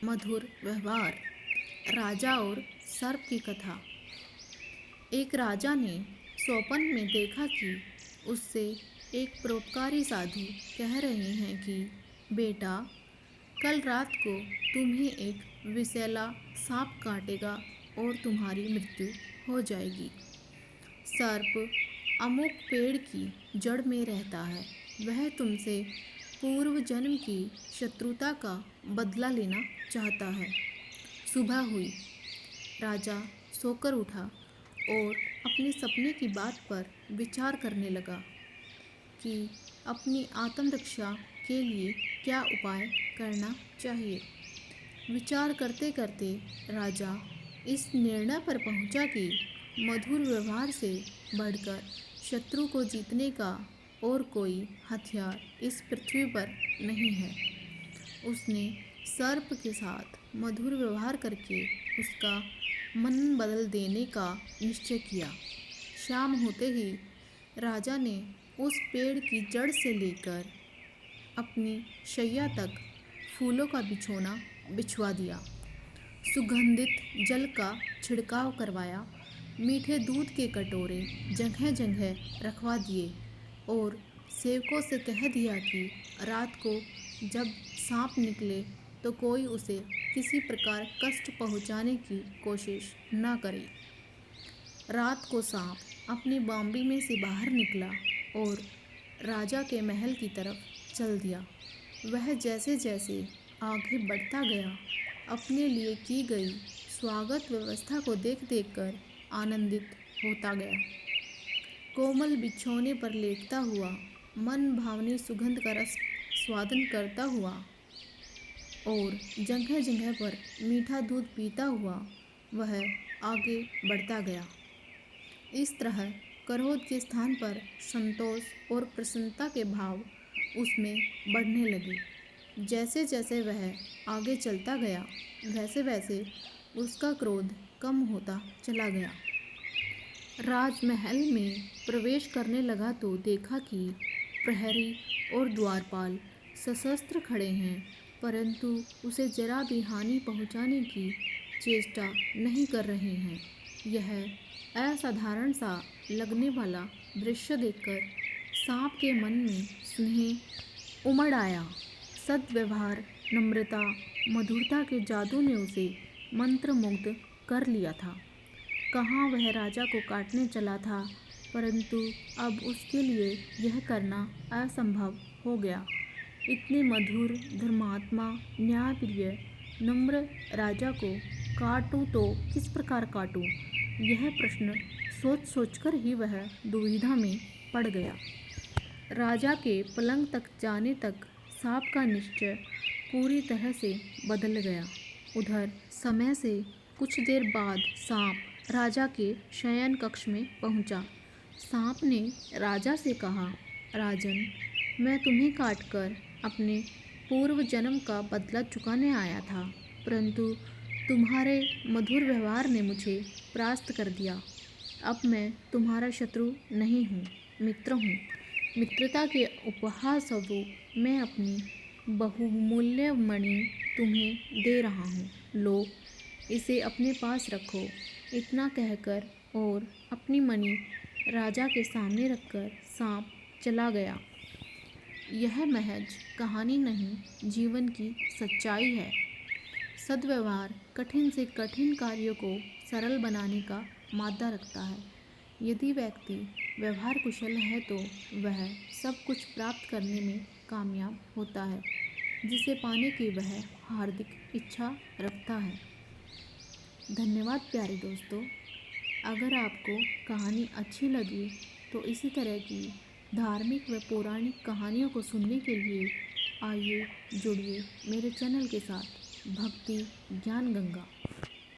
मधुर व्यवहार। राजा और सर्प की कथा। एक राजा ने स्वप्न में देखा कि उससे एक परोपकारी साधु कह रहे हैं कि बेटा, कल रात को तुम्हें एक विषैला सांप काटेगा और तुम्हारी मृत्यु हो जाएगी। सर्प अमुक पेड़ की जड़ में रहता है, वह तुमसे पूर्व जन्म की शत्रुता का बदला लेना चाहता है। सुबह हुई, राजा सोकर उठा और अपने सपने की बात पर विचार करने लगा कि अपनी आत्मरक्षा के लिए क्या उपाय करना चाहिए। विचार करते करते राजा इस निर्णय पर पहुंचा कि मधुर व्यवहार से बढ़कर शत्रु को जीतने का और कोई हथियार इस पृथ्वी पर नहीं है। उसने सर्प के साथ मधुर व्यवहार करके उसका मन बदल देने का निश्चय किया। शाम होते ही राजा ने उस पेड़ की जड़ से लेकर अपनी शैया तक फूलों का बिछौना बिछवा दिया, सुगंधित जल का छिड़काव करवाया, मीठे दूध के कटोरे जगह जगह रखवा दिए और सेवकों से कह दिया कि रात को जब सांप निकले तो कोई उसे किसी प्रकार कष्ट पहुंचाने की कोशिश न करे। रात को सांप अपनी बांबी में से बाहर निकला और राजा के महल की तरफ चल दिया। वह जैसे जैसे आगे बढ़ता गया, अपने लिए की गई स्वागत व्यवस्था को देख देखकर आनंदित होता गया। कोमल बिछौने पर लेटता हुआ, मन भावनी सुगंध का रस स्वादन करता हुआ और जगह जगह पर मीठा दूध पीता हुआ वह आगे बढ़ता गया। इस तरह क्रोध के स्थान पर संतोष और प्रसन्नता के भाव उसमें बढ़ने लगे। जैसे जैसे वह आगे चलता गया, वैसे वैसे उसका क्रोध कम होता चला गया। राजमहल में प्रवेश करने लगा तो देखा कि प्रहरी और द्वारपाल सशस्त्र खड़े हैं, परंतु उसे जरा भी हानि पहुंचाने की चेष्टा नहीं कर रहे हैं। यह असाधारण सा लगने वाला दृश्य देखकर सांप के मन में स्नेह उमड़ आया। सद्व्यवहार, नम्रता, मधुरता के जादू ने उसे मंत्रमुग्ध कर लिया था। कहाँ वह राजा को काटने चला था, परंतु अब उसके लिए यह करना असंभव हो गया। इतने मधुर, धर्मात्मा, न्यायप्रिय, नम्र राजा को काटूं तो किस प्रकार काटूं, यह प्रश्न सोच सोचकर ही वह दुविधा में पड़ गया। राजा के पलंग तक जाने तक सांप का निश्चय पूरी तरह से बदल गया। उधर समय से कुछ देर बाद सांप राजा के शयन कक्ष में पहुंचा। सांप ने राजा से कहा, राजन, मैं तुम्हें काटकर अपने पूर्व जन्म का बदला चुकाने आया था, परंतु तुम्हारे मधुर व्यवहार ने मुझे परास्त कर दिया। अब मैं तुम्हारा शत्रु नहीं हूँ, मित्र हूँ। मित्रता के उपहार स्वरूप मैं अपनी बहुमूल्य मणि तुम्हें दे रहा हूँ। लो, इसे अपने पास रखो। इतना कहकर और अपनी मणि राजा के सामने रखकर सांप चला गया। यह महज कहानी नहीं, जीवन की सच्चाई है। सद्व्यवहार कठिन से कठिन कार्यों को सरल बनाने का मादा रखता है। यदि व्यक्ति व्यवहार कुशल है तो वह सब कुछ प्राप्त करने में कामयाब होता है, जिसे पाने की वह हार्दिक इच्छा रखता है। धन्यवाद प्यारे दोस्तों। अगर आपको कहानी अच्छी लगी तो इसी तरह की धार्मिक व पौराणिक कहानियों को सुनने के लिए आइए जुड़िए मेरे चैनल के साथ, भक्ति ज्ञान गंगा।